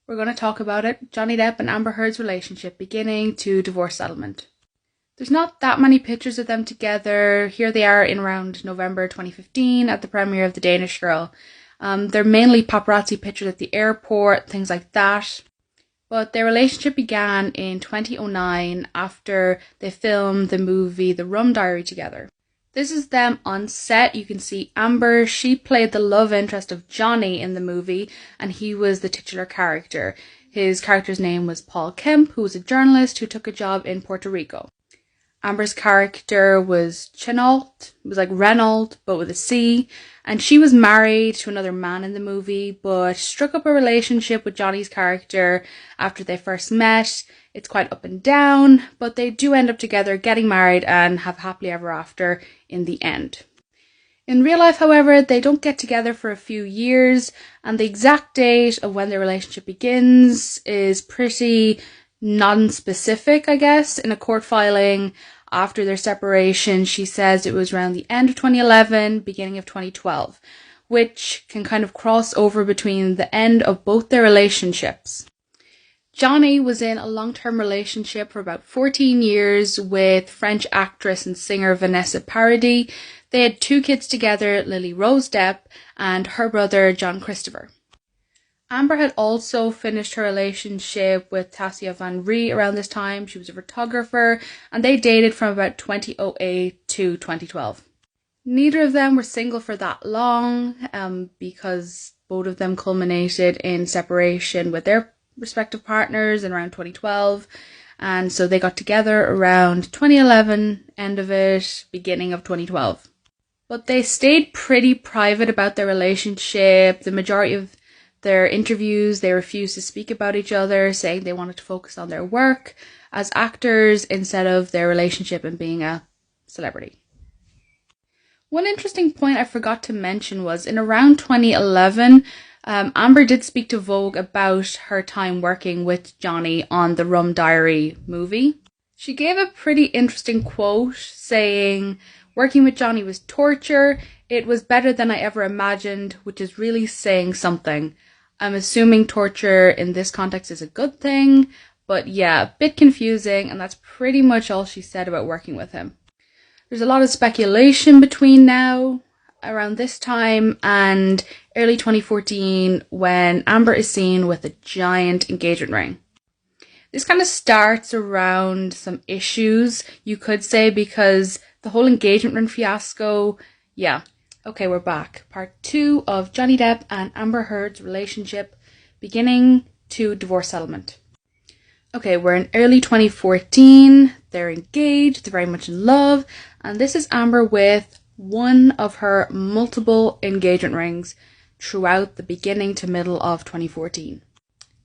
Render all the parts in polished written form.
We're going to talk about it. Johnny Depp and Amber Heard's relationship beginning to divorce settlement. There's not that many pictures of them together. Here they are in around November 2015 at the premiere of The Danish Girl. They're mainly paparazzi pictures at the airport, things like that. But their relationship began in 2009 after they filmed the movie The Rum Diary together. This is them on set. You can see Amber. She played the love interest of Johnny in the movie, and he was the titular character. His character's name was Paul Kemp, who was a journalist who took a job in Puerto Rico. Amber's character was Chenault. It was like Renault, but with a C. And she was married to another man in the movie, but struck up a relationship with Johnny's character after they first met. It's quite up and down, but they do end up together, getting married, and have happily ever after in the end. In real life, however, they don't get together for a few years, and the exact date of when their relationship begins is pretty non-specific, I guess. In a court filing after their separation, she says it was around the end of 2011, beginning of 2012, which can kind of cross over between the end of both their relationships. Johnny was in a long-term relationship for about 14 years with French actress and singer Vanessa Paradis. They had 2 kids together, Lily Rose Depp and her brother John Christopher. Amber had also finished her relationship with Tassia Van Ree around this time. She was a photographer, and they dated from about 2008 to 2012. Neither of them were single for that long, because both of them culminated in separation with their respective partners in around 2012, and so they got together around 2011, end of it, beginning of 2012. But they stayed pretty private about their relationship. The majority of their interviews, they refused to speak about each other, saying they wanted to focus on their work as actors instead of their relationship and being a celebrity. One interesting point I forgot to mention was in around 2011, Amber did speak to Vogue about her time working with Johnny on the Rum Diary movie. She gave a pretty interesting quote saying, "Working with Johnny was torture. It was better than I ever imagined," which is really saying something. I'm assuming torture in this context is a good thing, but yeah, a bit confusing, and that's pretty much all she said about working with him. There's a lot of speculation between now, around this time, and early 2014 when Amber is seen with a giant engagement ring. This kind of starts around some issues, you could say, because the whole engagement ring fiasco, yeah. Okay, we're back. Part 2 of Johnny Depp and Amber Heard's relationship beginning to divorce settlement. Okay, we're in early 2014. They're engaged. They're very much in love. And this is Amber with one of her multiple engagement rings throughout the beginning to middle of 2014.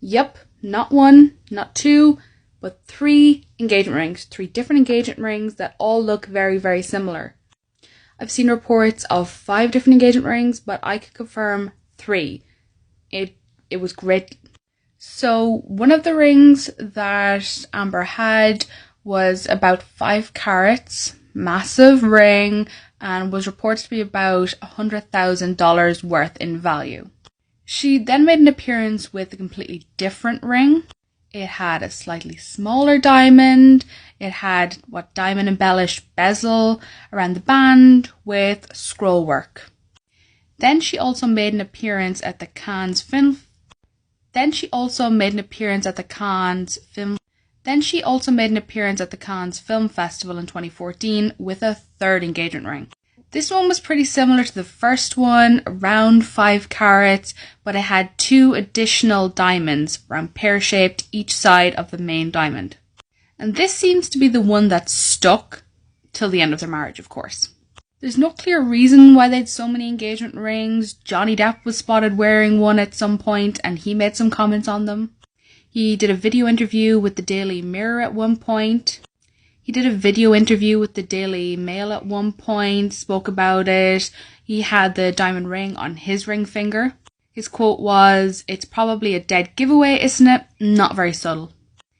Yep, not 1, not 2, but 3 engagement rings. 3 different engagement rings that all look very, very similar. I've seen reports of 5 different engagement rings, but I could confirm 3. It was great. So one of the rings that Amber had was about 5 carats, massive ring, and was reported to be about $100,000 worth in value. She then made an appearance with a completely different ring. It had a slightly smaller diamond. It had diamond embellished bezel around the band with scroll work. Then she also made an appearance at the Cannes Film Festival in 2014 with a 3rd engagement ring. This one was pretty similar to the first one, around 5 carats, but it had 2 additional diamonds, round pear-shaped, each side of the main diamond. And this seems to be the one that stuck till the end of their marriage, of course. There's no clear reason why they had so many engagement rings. Johnny Depp was spotted wearing one at some point, and he made some comments on them. He did a video interview with the Daily Mirror at one point. He did a video interview with the Daily Mail at one point, spoke about it. He had the diamond ring on his ring finger. His quote was, "It's probably a dead giveaway, isn't it? Not very subtle."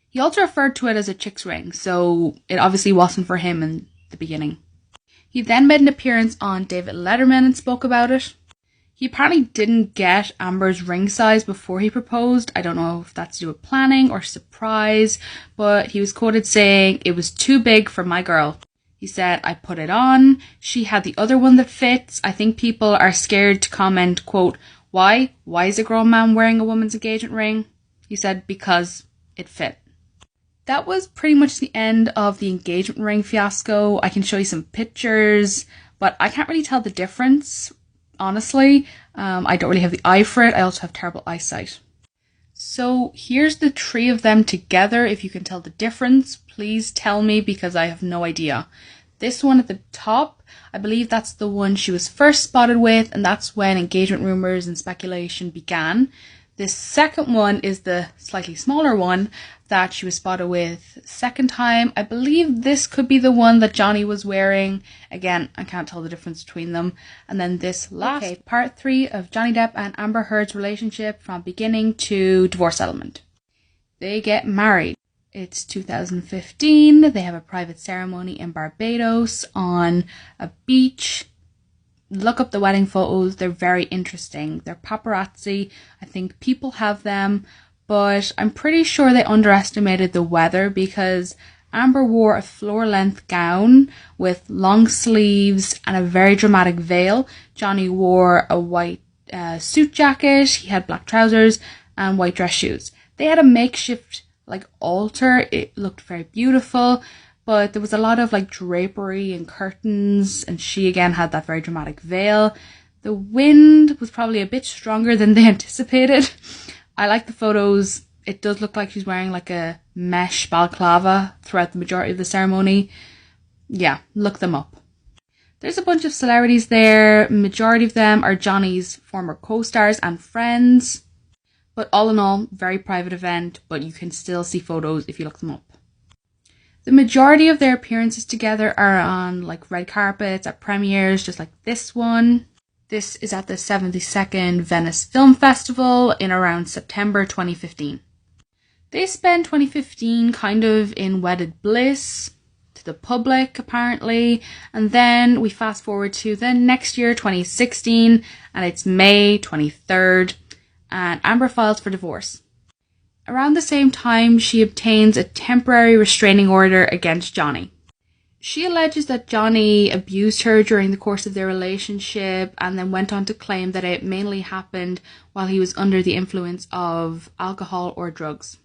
He also referred to it as a chick's ring, so it obviously wasn't for him in the beginning. He then made an appearance on David Letterman and spoke about it. He apparently didn't get Amber's ring size before he proposed. I don't know if that's to do with planning or surprise, but he was quoted saying, "It was too big for my girl." He said, "I put it on. She had the other one that fits. I think people are scared to comment, quote, why? Why is a grown man wearing a woman's engagement ring?" He said, "Because it fit." That was pretty much the end of the engagement ring fiasco. I can show you some pictures, but I can't really tell the difference. Honestly, I don't really have the eye for it. I also have terrible eyesight. So here's the three of them together. If you can tell the difference, please tell me, because I have no idea. This one at the top, I believe that's the one she was first spotted with, and that's when engagement rumors and speculation began. This second one is the slightly smaller one that she was spotted with second time. I believe this could be the one that Johnny was wearing. Again, I can't tell the difference between them. And then this last part 3 of Johnny Depp and Amber Heard's relationship from beginning to divorce settlement. They get married. It's 2015. They have a private ceremony in Barbados on a beach. Look up the wedding photos. They're very interesting. They're paparazzi. I think people have them, but I'm pretty sure they underestimated the weather, because Amber wore a floor-length gown with long sleeves and a very dramatic veil. Johnny wore a white suit jacket. He had black trousers and white dress shoes. They had a makeshift altar. It looked very beautiful, but there was a lot of drapery and curtains, and she again had that very dramatic veil. The wind was probably a bit stronger than they anticipated. I like the photos. It does look like she's wearing a mesh balaclava throughout the majority of the ceremony. Yeah, look them up. There's a bunch of celebrities there. Majority of them are Johnny's former co-stars and friends. But all in all, very private event, but you can still see photos if you look them up. The majority of their appearances together are on red carpets, at premieres, just like this one. This is at the 72nd Venice Film Festival in around September 2015. They spent 2015 kind of in wedded bliss to the public, apparently. And then we fast forward to the next year, 2016, and it's May 23rd, and Amber files for divorce. Around the same time, she obtains a temporary restraining order against Johnny. She alleges that Johnny abused her during the course of their relationship, and then went on to claim that it mainly happened while he was under the influence of alcohol or drugs.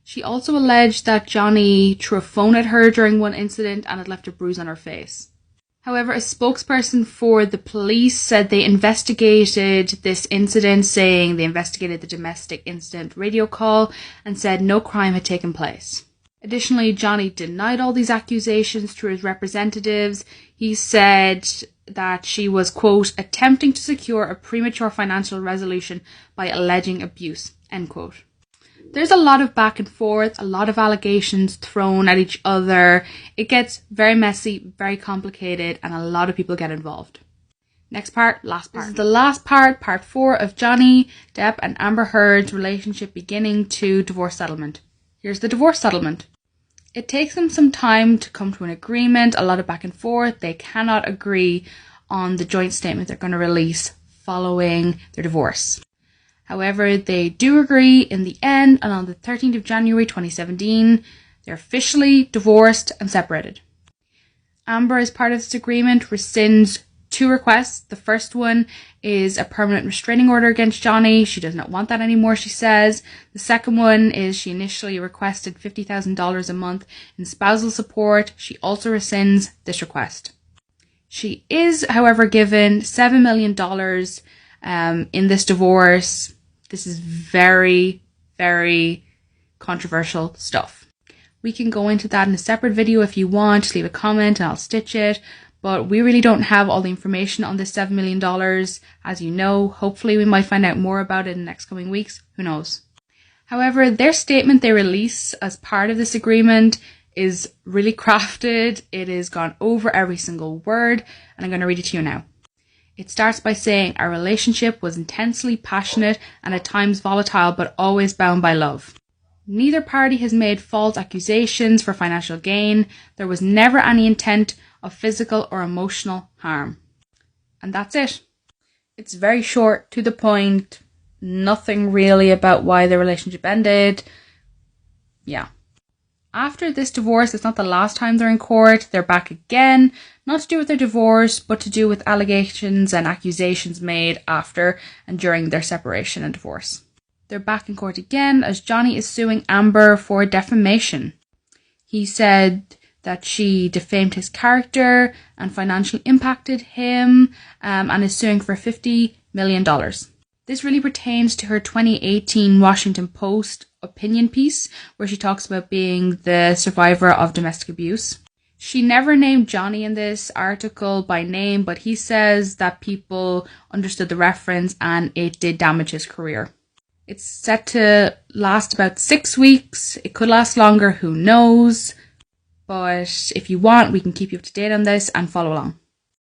She also alleged that Johnny threw a phone at her during one incident and had left a bruise on her face. However, a spokesperson for the police said they investigated this incident, saying they investigated the domestic incident radio call and said no crime had taken place. Additionally, Johnny denied all these accusations through his representatives. He said that she was, quote, attempting to secure a premature financial resolution by alleging abuse, end quote. There's a lot of back and forth, a lot of allegations thrown at each other. It gets very messy, very complicated, and a lot of people get involved. Next part, last part. This is the last part, part 4 of Johnny Depp and Amber Heard's relationship beginning to divorce settlement. Here's the divorce settlement. It takes them some time to come to an agreement, a lot of back and forth. They cannot agree on the joint statement they're going to release following their divorce. However, they do agree in the end, and on the 13th of January 2017, they're officially divorced and separated. Amber, as part of this agreement, rescinds 2 requests. The first one is a permanent restraining order against Johnny. She does not want that anymore, she says. The second one is she initially requested $50,000 a month in spousal support. She also rescinds this request. She is, however, given $7 million in this divorce. This is very, very controversial stuff. We can go into that in a separate video if you want. Just leave a comment and I'll stitch it. But we really don't have all the information on this $7 million. As you know, hopefully we might find out more about it in the next coming weeks. Who knows? However, their statement they release as part of this agreement is really crafted. It has gone over every single word, and I'm going to read it to you now. It starts by saying, our relationship was intensely passionate and at times volatile, but always bound by love. Neither party has made false accusations for financial gain. There was never any intent of physical or emotional harm. And that's it. It's very short, to the point, nothing really about why the relationship ended. Yeah. After this divorce, it's not the last time they're in court. They're back again, not to do with their divorce, but to do with allegations and accusations made after and during their separation and divorce. They're back in court again as Johnny is suing Amber for defamation. He said that she defamed his character and financially impacted him, and is suing for $50 million. This really pertains to her 2018 Washington Post opinion piece, where she talks about being the survivor of domestic abuse. She never named Johnny in this article by name, but he says that people understood the reference and it did damage his career. It's set to last about 6 weeks. It could last longer, who knows? But if you want, we can keep you up to date on this and follow along.